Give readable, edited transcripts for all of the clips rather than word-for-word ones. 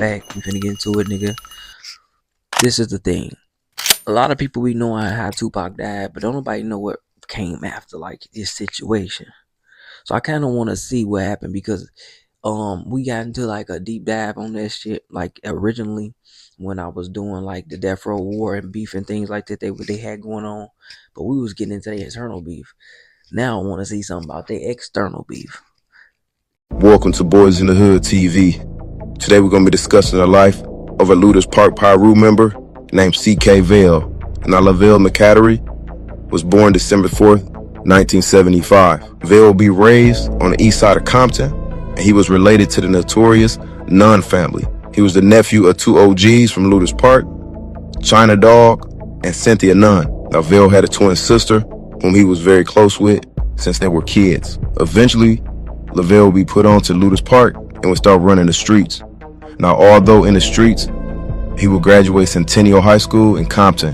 back. We finna get into it, nigga. This is the thing. A lot of people we know how Tupac died, but don't nobody know what came after, like this situation. So I kind of want to see what happened because we got into like a deep dive on that shit like originally when I was doing like the Deathrow war and beef and things like that they had going on, but we was getting into the internal beef. Now I want to see something about the external beef. Welcome to Boys in the Hood TV. Today we're going to be discussing the life of a Looters Park Pyru member named C.K. Vale. Now Lavelle McCattery was born December 4th, 1975. Vale will be raised on the east side of Compton, and he was related to the notorious Nunn family. He was the nephew of two OGs from Looters Park, China Dog and Cynthia Nunn. Now Vale had a twin sister whom he was very close with since they were kids. Eventually, Lavelle would be put on to Looters Park and would start running the streets. Now, although in the streets, he would graduate Centennial High School in Compton,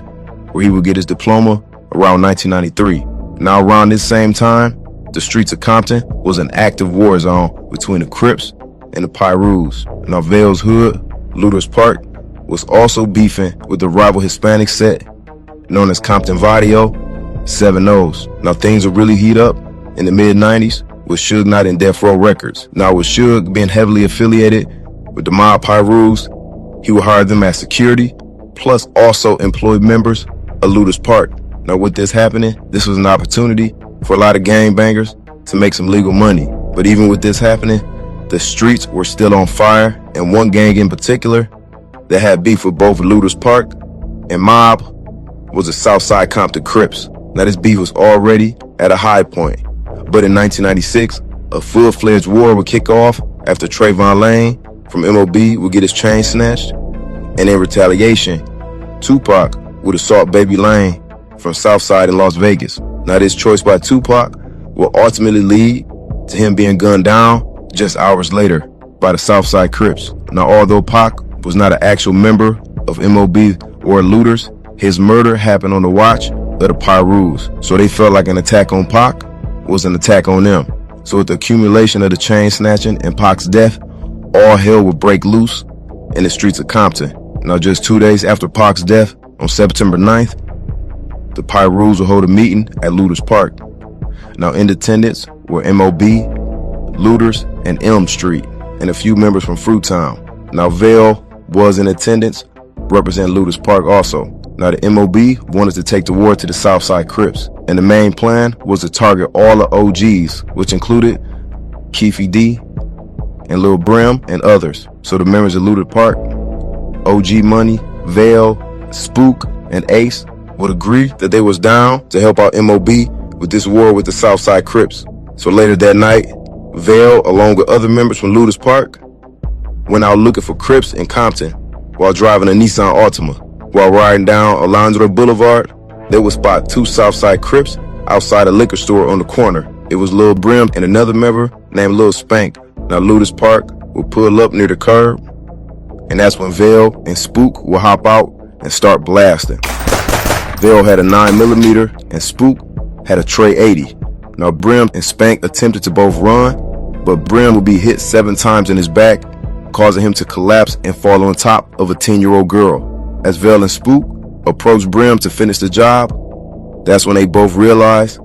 where he would get his diploma around 1993. Now, around this same time, the streets of Compton was an active war zone between the Crips and the Pyrus. Now, Vale's hood, Looters Park, was also beefing with the rival Hispanic set known as Compton Vadio, 7 O's. Now, things would really heat up in the mid-90s with Suge Knight and Deathrow Records. Now, with Suge being heavily affiliated with the mob Pyrus, he would hire them as security, plus also employ members of Looters Park. Now, with this happening, this was an opportunity for a lot of gangbangers to make some legal money. But even with this happening, the streets were still on fire, and one gang in particular that had beef with both Looters Park and mob was the Southside Compton Crips. Now, this beef was already at a high point. But in 1996, a full-fledged war would kick off after Trayvon Lane from MOB would get his chain snatched. And in retaliation, Tupac would assault Baby Lane from Southside in Las Vegas. Now, this choice by Tupac will ultimately lead to him being gunned down just hours later by the Southside Crips. Now, although Pac was not an actual member of MOB or Looters, his murder happened on the watch of the Pyrus. So they felt like an attack on Pac was an attack on them. So with the accumulation of the chain snatching and Pac's death, all hell would break loose in the streets of Compton. Now, just 2 days after Pac's death, on September 9th, the Pyrus would hold a meeting at Looters Park. Now, in attendance were MOB, Looters, and Elm Street, and a few members from Fruitown. Now, Vale was in attendance, representing Looters Park also. Now, the MOB wanted to take the war to the Southside Crips, and the main plan was to target all the OGs, which included Keefy D and Lil Brim and others. So the members of Looters Park, OG Money, Vale, Spook, and Ace would agree that they was down to help out MOB with this war with the Southside Crips. So later that night, Vale, along with other members from Looters Park, went out looking for Crips in Compton while driving a Nissan Altima. While riding down Alondra Boulevard, they would spot two Southside Crips outside a liquor store on the corner. It was Lil Brim and another member named Lil Spank. Now, Looters Park would pull up near the curb, and that's when Vale and Spook would hop out and start blasting. Vale had a 9mm and Spook had a Trey 80. Now, Brim and Spank attempted to both run, but Brim would be hit 7 times in his back, causing him to collapse and fall on top of a 10-year-old girl. As Vale and Spook approached Brim to finish the job, that's when they both realized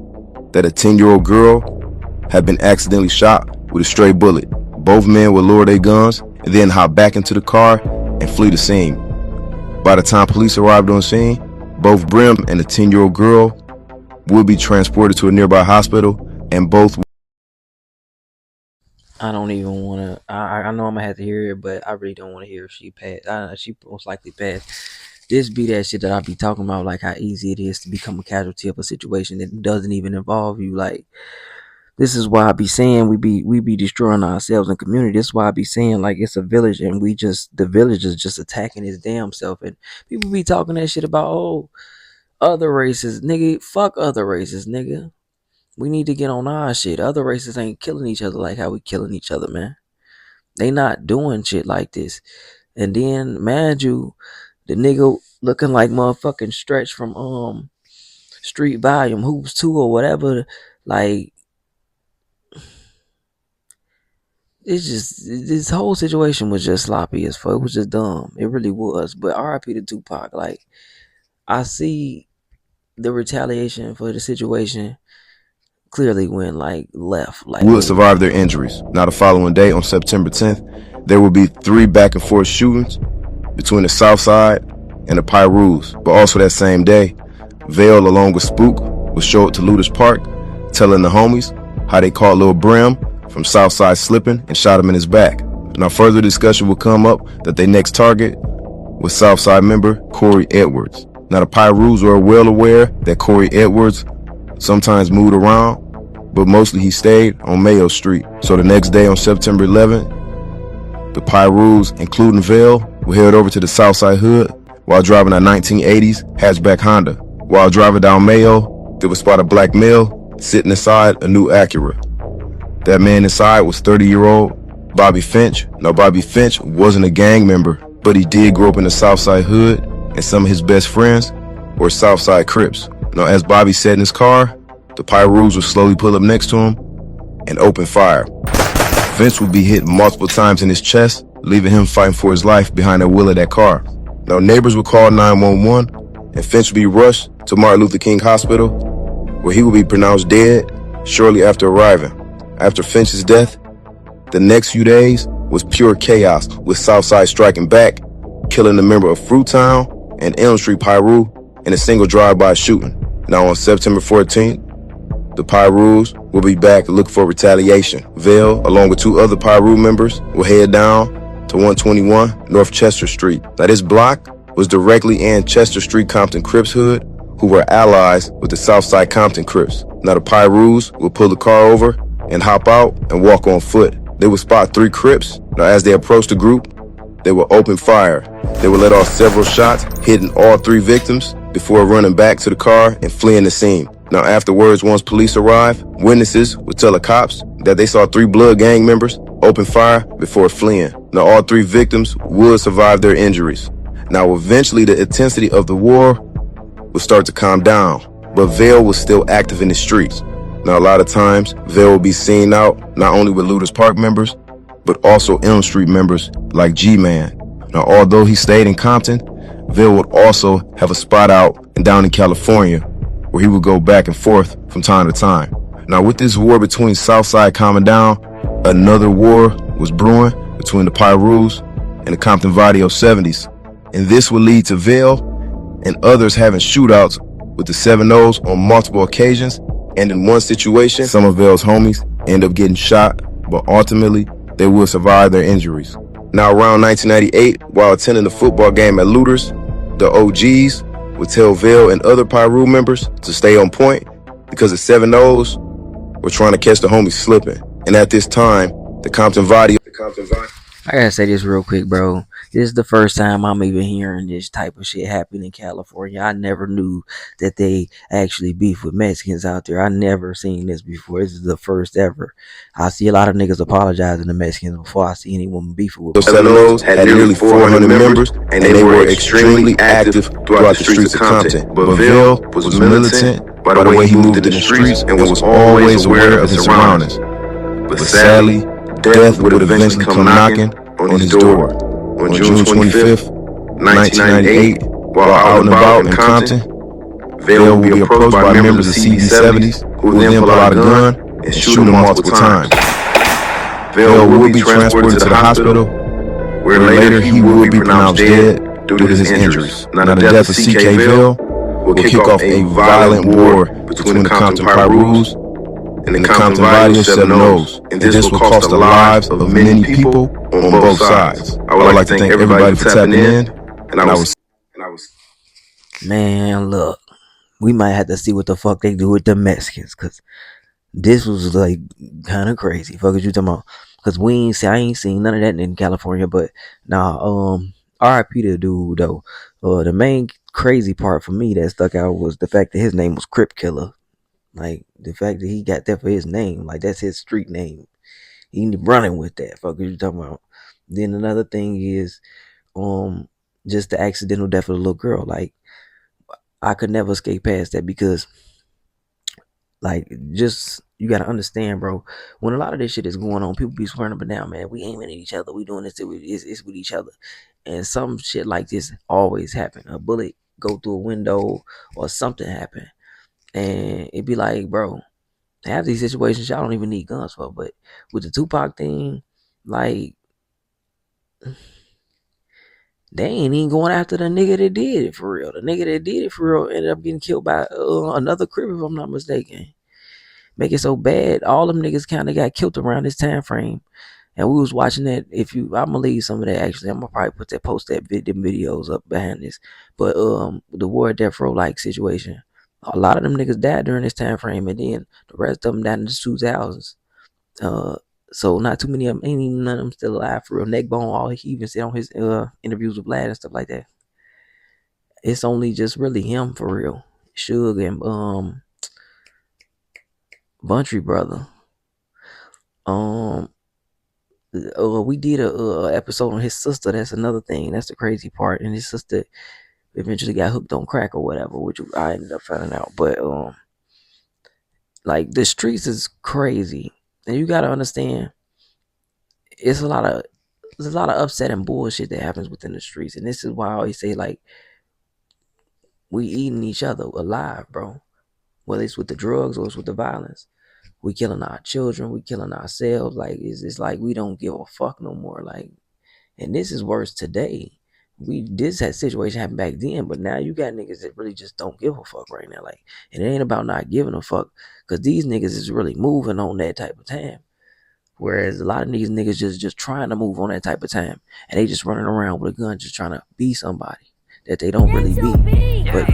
that a 10-year-old girl had been accidentally shot with a stray bullet. Both men would lower their guns and then hop back into the car and flee the scene. By the time police arrived on scene, both Brim and the 10-year-old girl would be transported to a nearby hospital, and both. I don't even want to. I know I'm gonna have to hear it, but I really don't want to hear if she passed. She most likely passed. This be that shit that I be talking about, like how easy it is to become a casualty of a situation that doesn't even involve you. Like, this is why I be saying we be destroying ourselves in community. This is why I be saying like it's a village and the village is just attacking its damn self. And people be talking that shit about other races, nigga. Fuck other races, nigga. We need to get on our shit. Other races ain't killing each other like how we killing each other, man. They not doing shit like this. And then, mind you, the nigga looking like motherfucking Stretch from Street Volume Hoops 2 or whatever. Like, it's just this whole situation was just sloppy as fuck. It was just dumb. It really was. But R.I.P. to Tupac. Like I see the retaliation for the situation clearly went like left. Like Would when survive their injuries. Now, the following day, on September 10th, there will be 3 back and forth shootings between the South Side and the Pyrus. But also that same day, Vale, along with Spook, will show up to Looters Park, telling the homies how they caught Lil Brim from Southside slipping and shot him in his back. Now, further discussion will come up that their next target was Southside member Corey Edwards. Now, the Pyrus were well aware that Corey Edwards sometimes moved around, but mostly he stayed on Mayo Street. So the next day, on September 11th, the Pyrus, including Vale, will head over to the Southside Hood while driving a 1980s hatchback Honda. While driving down Mayo, they would spot a black male sitting inside a new Acura. That man inside was 30-year-old Bobby Finch. Now, Bobby Finch wasn't a gang member, but he did grow up in the Southside Hood, and some of his best friends were Southside Crips. Now, as Bobby sat in his car, the Pyrus would slowly pull up next to him and open fire. Finch would be hit multiple times in his chest, leaving him fighting for his life behind the wheel of that car. Now, neighbors would call 911, and Finch would be rushed to Martin Luther King Hospital, where he would be pronounced dead shortly after arriving. After Finch's death, the next few days was pure chaos, with Southside striking back, killing a member of Fruitown and Elm Street Pyru in a single drive-by shooting. Now, on September 14th, the Pyrus will be back to look for retaliation. Vale, along with 2 other Pyru members, will head down to 121 North Chester Street. Now, this block was directly in Chester Street Compton Crips hood, who were allies with the Southside Compton Crips. Now, the Pyrus will pull the car over and hop out and walk on foot. They will spot 3 Crips. Now, as they approach the group, they will open fire. They will let off several shots, hitting all 3 victims before running back to the car and fleeing the scene. Now, afterwards, once police arrive, witnesses would tell the cops that they saw 3 Blood gang members open fire before fleeing. Now, all 3 victims would survive their injuries. Now, eventually, the intensity of the war would start to calm down, but Vale was still active in the streets. Now, a lot of times, Vale will be seen out not only with Looters Park members, but also Elm Street members like G-Man. Now, although he stayed in Compton, Vale would also have a spot out and down in California, where he would go back and forth from time to time. Now, with this war between Southside calming down, another war was brewing between the Pyrus and the Compton Vadio 70s. And this would lead to Vale and others having shootouts with the 7-O's on multiple occasions. And in one situation, some of Vale's homies end up getting shot, but ultimately, they will survive their injuries. Now, around 1998, while attending the football game at Looters, the OGs would tell Vale and other Pyru members to stay on point because the 7-O's were trying to catch the homies slipping. And at this time, the Compton Vadio. I gotta say this real quick, bro. This is the first time I'm even hearing this type of shit happen in California. I never knew that they actually beef with Mexicans out there. I never seen this before. This is the first ever. I see a lot of niggas apologizing to Mexicans before I see anyone beefing with The them. 7-O's had nearly 400 members, and they were extremely active throughout the streets of Compton. But Vale was militant by the way he moved in the streets and was always aware of his surroundings. But sadly, death would eventually come knocking on his door. On June 25th, 1998, while out and about in Compton, Vale would be approached by members of CD70s, who would then pull out a gun and shoot him multiple times. Vale would be transported to the hospital, where later he would be pronounced dead due to his injuries. Now, the death of C.K. Vale will kick off a violent war between the Compton Pyrus and the Compton Vadio 7-O's, and this will cost the lives of many people on both sides. I would like to thank everybody for tapping in, and I was. Man, look, we might have to see what the fuck they do with the Mexicans, cause this was like kind of crazy. Fuck is you talking about? Cause I ain't seen none of that in California. But nah, R.I.P. to dude though. The main crazy part for me that stuck out was the fact that his name was Crip Killer. Like the fact that he got that for his name, like that's his street name. He running with that. Fuck is you talking about? Then another thing is, just the accidental death of the little girl. Like I could never escape past that because Like, just you gotta understand, bro. When a lot of this shit is going on, people be swearing up and down, man. We aiming at each other. We doing this. It's with each other, and some shit like this always happen. A bullet go through a window or something happen, and it be like, bro, half these situations y'all don't even need guns for. But with the Tupac thing, like, they ain't even going after the nigga that did it for real. The nigga that did it for real ended up getting killed by another crip, if I'm not mistaken. Make it so bad, all them niggas kind of got killed around this time frame. And we was watching that. I'm gonna leave some of that. Actually, I'm gonna probably post that videos up behind this. But the war at Deathrow like situation, a lot of them niggas died during this time frame, and then the rest of them died in the 2000s. Uh, so not too many of them, ain't even none of them still alive for real. Neckbone, all he even said on his interviews with Vlad and stuff like that. It's only just really him for real. Suge and Buntry brother. Um, we did a episode on his sister. That's another thing. That's the crazy part. And his sister eventually got hooked on crack or whatever, which I ended up finding out. But like, the streets is crazy, and you gotta understand, it's a lot of there's a lot of upsetting bullshit that happens within the streets, and this is why I always say, like, we eating each other alive, bro. Whether it's with the drugs or it's with the violence, we killing our children, we killing ourselves. Like, it's like we don't give a fuck no more. Like, and this is worse today. This had situation happened back then, but now you got niggas that really just don't give a fuck right now. Like, and it ain't about not giving a fuck, because these niggas is really moving on that type of time. Whereas a lot of these niggas just trying to move on that type of time, and they just running around with a gun, just trying to be somebody that they don't really be. But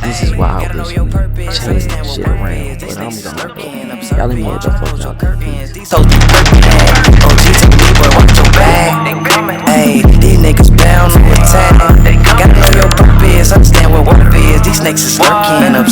this is why I wish we change shit around. But I'm gone, bro. Y'all leave me at the fuck now, please. OG take me, boy, watch your back. Hey, these niggas bound to attack. Gotta know your purpose, understand what work is. These snakes is lurking up.